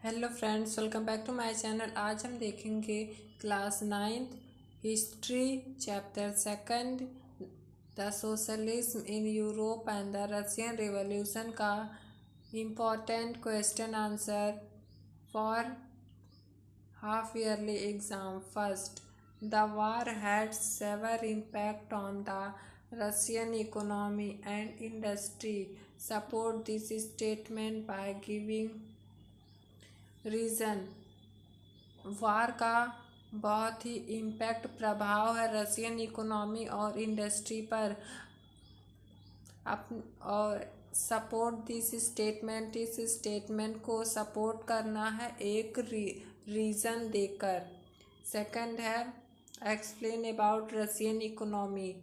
Hello friends, welcome back to my channel. आज हम देखेंगे class 9th history chapter 2 the socialism in Europe and the Russian revolution का important question answer for half yearly exam. First, the war had severe impact on the Russian economy and industry. Support this statement by giving reason. War का बहुत ही impact प्रभाव है Russian economy और industry पर। और support this statement, इस statement को support करना है एक रीज़न देकर। सेकंड है explain about Russian economy.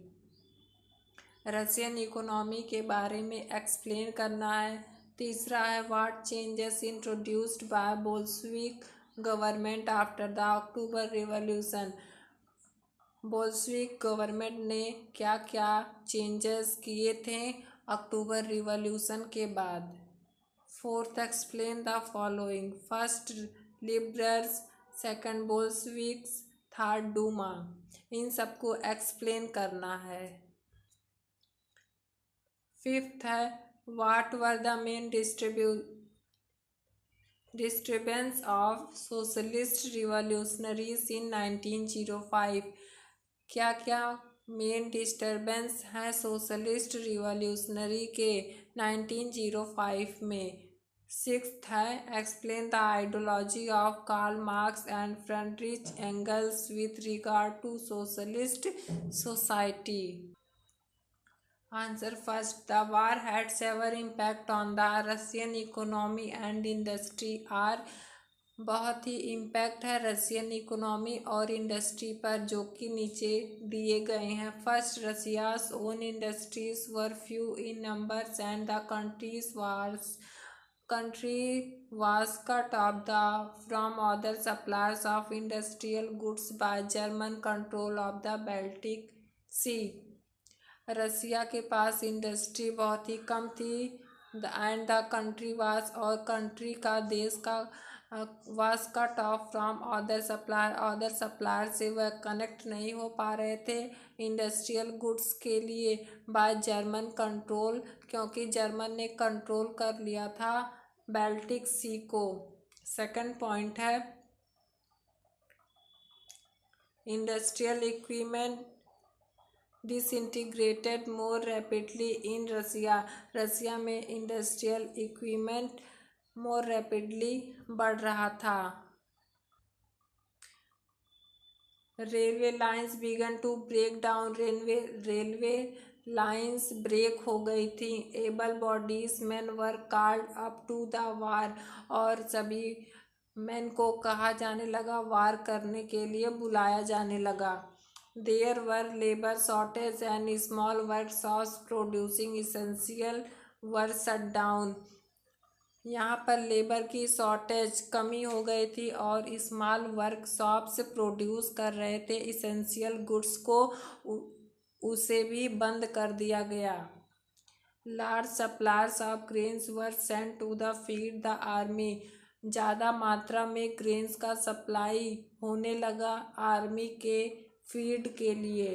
Russian economy के बारे में एक्सप्लेन करना है। तीसरा है what changes introduced by Bolshevik government after the October revolution. Bolshevik government ने क्या क्या चेंजेस किए थे अक्टूबर रिवॉल्यूशन के बाद। Fourth, explain the following. First liberals, second Bolsheviks, third Duma. इन सबको एक्सप्लेन करना है। फिफ्थ है what were the main disturbance of socialist revolutionaries in 1905। क्या क्या मेन डिस्टर्बेंस हैं सोशलिस्ट रिवॉल्यूशनरी के 1905 में। सिक्स्थ है explain the ideology of Karl Marx and Friedrich Engels with regard to socialist society. Answer first, the war had severe impact on the Russian economy and industry. Are बहुत ही impact है Russian economy और industry पर, जो कि नीचे दिए गए हैं। First, Russia's own industries were few in numbers and the country was cut off from other suppliers of industrial goods by German control of the Baltic Sea. रसिया के पास इंडस्ट्री बहुत ही कम थी एंड द कंट्री वाज, और country का देश का was cut off from other supplier से वह connect नहीं हो पा रहे थे इंडस्ट्रियल गुड्स के लिए बाय जर्मन कंट्रोल, क्योंकि जर्मन ने कंट्रोल कर लिया था बाल्टिक सी को। सेकंड पॉइंट है industrial equipment disintegrated more rapidly in Russia. Russia में इंडस्ट्रियल इक्विपमेंट मोर रैपिडली बढ़ रहा था। Railway lines began to break down. Railway lines break हो गई थी। Able bodies men were called up to the war, और सभी मैन को कहा जाने लगा, वार करने के लिए बुलाया जाने लगा। There were labor shortage and small workshops producing essential were shut down. यहाँ पर लेबर की शॉर्टेज कमी हो गई थी और स्मॉल वर्कशॉप्स प्रोड्यूस कर रहे थे इसेंशियल गुड्स को, उसे भी बंद कर दिया गया। Large suppliers of grains were sent to the feed the army. ज़्यादा मात्रा में ग्रेन्स का सप्लाई होने लगा आर्मी के फीड के लिए।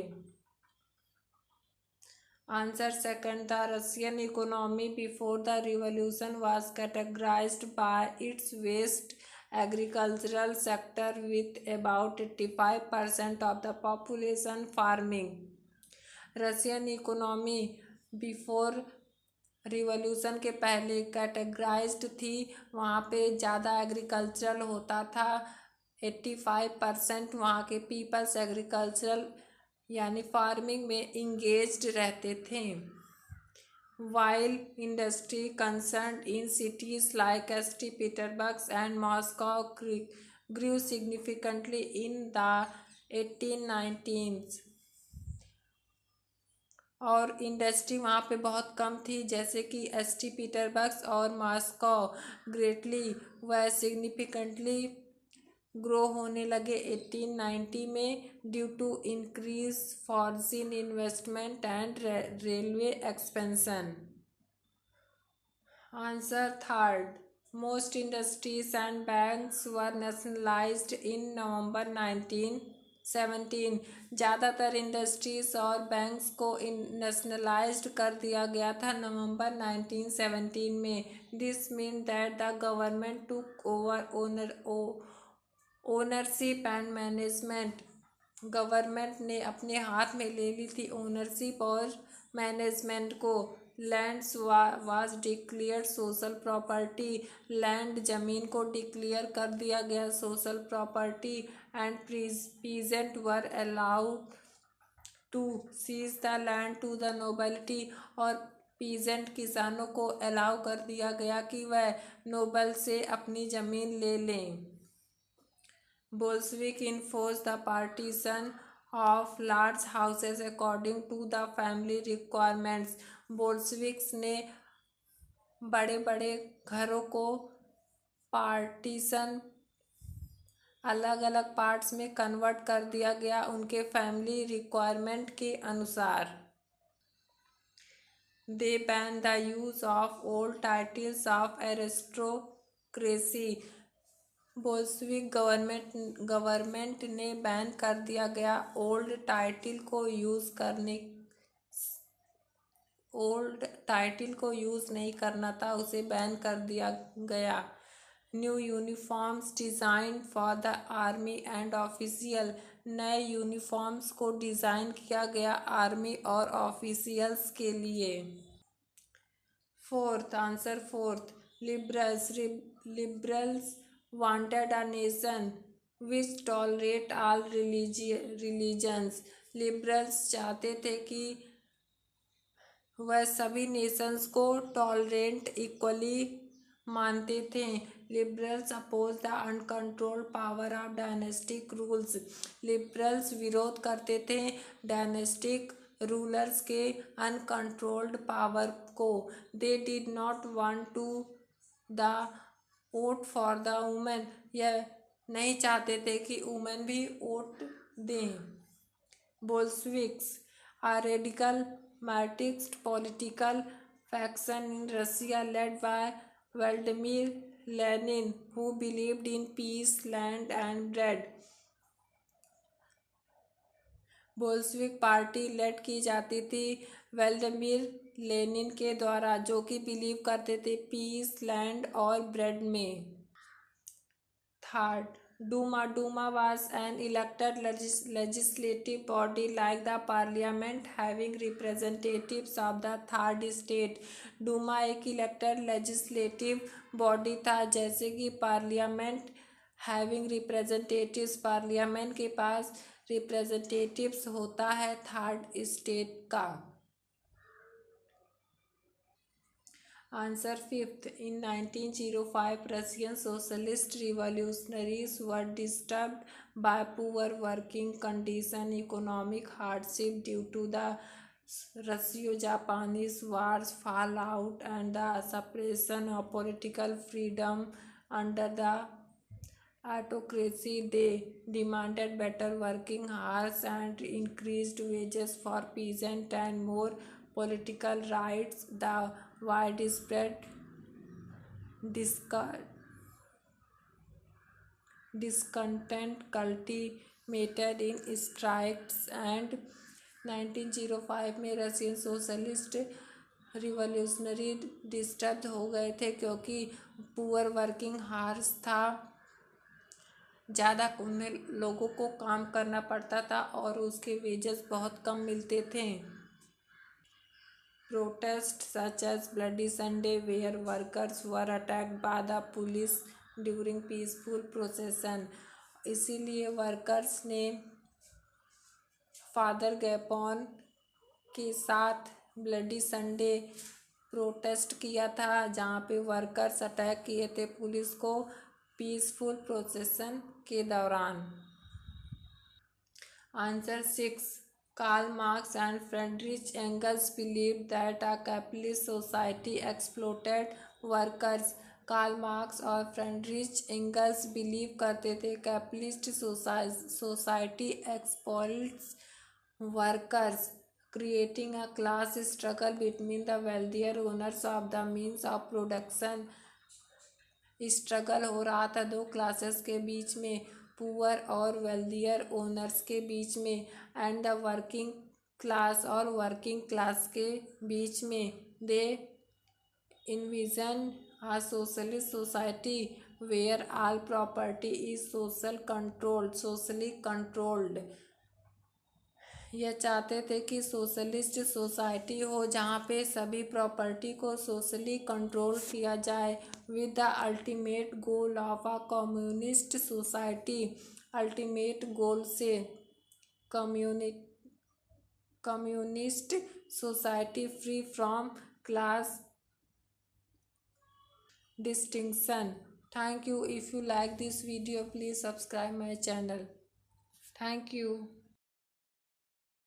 Answer second, the Russian economy before the revolution was categorized by its vast agricultural sector with about 85% of the population farming. Russian economy before revolution के पहले कैटेगराइज्ड थी, वहाँ पे ज़्यादा एग्रीकल्चरल होता था। 85% वहाँ के पीपल्स एग्रीकल्चरल यानी फार्मिंग में इंगेज्ड रहते थे। While industry concern in cities like St. Petersburg and Moscow grew significantly in the 1890s। और इंडस्ट्री वहाँ पे बहुत कम थी, जैसे कि St. Petersburg और मॉस्को ग्रेटली वह सिग्निफिकेंटली ग्रो होने लगे 1890 में due to increase foreign investment and railway expansion. Answer third, Most industries and banks were nationalized in November 1917. ज़्यादातर इंडस्ट्रीज और बैंक्स को नेशनलाइज्ड कर दिया गया था नवंबर 1917 में. This mean that the government took over ownership and management. Government ने अपने हाथ में ले ली थी ओनरशिप और मैनेजमेंट को. Lands was declared social property. Land जमीन को डिक्लेयर कर दिया गया social property. And peasant were allowed to seize the land to the nobility. और पीजेंट किसानों को अलाउ कर दिया गया कि वह नोबल से अपनी ज़मीन ले लें. Bolshevik enforced the partition of large houses according to the family requirements. Bolsheviks ने बड़े बड़े घरों को पार्टीशन अलग अलग पार्ट्स में कन्वर्ट कर दिया गया उनके फैमिली रिक्वायरमेंट के अनुसार. They banned the use of old titles of aristocracy. Bolshevik government ने बैन कर दिया गया ओल्ड टाइटल को यूज़ नहीं करना था, उसे बैन कर दिया गया. New uniforms design for the army and official. नए यूनिफॉर्म्स को डिज़ाइन किया गया आर्मी और ऑफिशियल्स के लिए. Fourth liberals wanted a nation which tolerate all religions. Liberals चाहते थे कि वह सभी नेशंस को टॉलरेंट इक्वली मानते थे. Liberals oppose the uncontrolled power of dynastic rules. Liberals विरोध करते थे डायनेस्टिक रूलर्स के अनकंट्रोल्ड पावर को. They did not want to the vote for the women. यह नहीं चाहते थे कि वुमेन भी वोट दें. Bolsheviks are radical Marxist political faction in Russia led by Vladimir Lenin, who believed in peace, land and bread. Bolshevik party led की जाती थी व्लादिमीर लेनिन के द्वारा, जो कि बिलीव करते थे पीस, लैंड और ब्रेड में. Third, Duma was an elected legislative body like the parliament having representatives of the third state. Duma एक इलेक्टेड लेजिस्लेटिव बॉडी था जैसे कि पार्लियामेंट हैविंग रिप्रेजेंटेटिव्स. पार्लियामेंट के पास रिप्रेजेंटेटिव्स होता है थर्ड स्टेट का. Answer fifth. In 1905, Russian socialist revolutionaries were disturbed by poor working condition, economic hardship due to the Russo-Japanese Wars fallout, and the suppression of political freedom under the autocracy. They demanded better working hours and increased wages for peasants and more political rights. The widespread discontent culminated in strikes and 1905 में Russian socialist revolutionary disturb हो गए थे क्योंकि poor working horse था. ज़्यादा उन्हें लोगों को काम करना पड़ता था और उसके वेजेस बहुत कम मिलते थे. Protests such as Bloody Sunday, where workers were attacked by the police during peaceful procession. इसीलिए वर्कर्स ने फादर गैपॉन के साथ ब्लडी संडे प्रोटेस्ट किया था, जहाँ पे वर्कर्स अटैक किए थे पुलिस को पीसफुल प्रोसेशन के दौरान. Answer 6. Karl Marx and Friedrich Engels believed that a capitalist society exploited workers. Karl Marx और फ्रेडरिच एंगल्स बिलीव करते थे capitalist society exploits workers, creating a class struggle between the wealthier owners of the means of production struggle हो रहा था दो classes के बीच में, poor और वेल्दियर ओनर्स के बीच में, एंड द वर्किंग क्लास और वर्किंग क्लास के बीच में। दे envision a socialist society where all property is socially controlled। यह चाहते थे कि सोशलिस्ट सोसाइटी हो जहाँ पे सभी प्रॉपर्टी को सोशली कंट्रोल किया जाए, with the ultimate goal of a communist society. Ultimate goal से communist society free from class distinction। Thank you। If you like this video, please subscribe my channel। Thank you।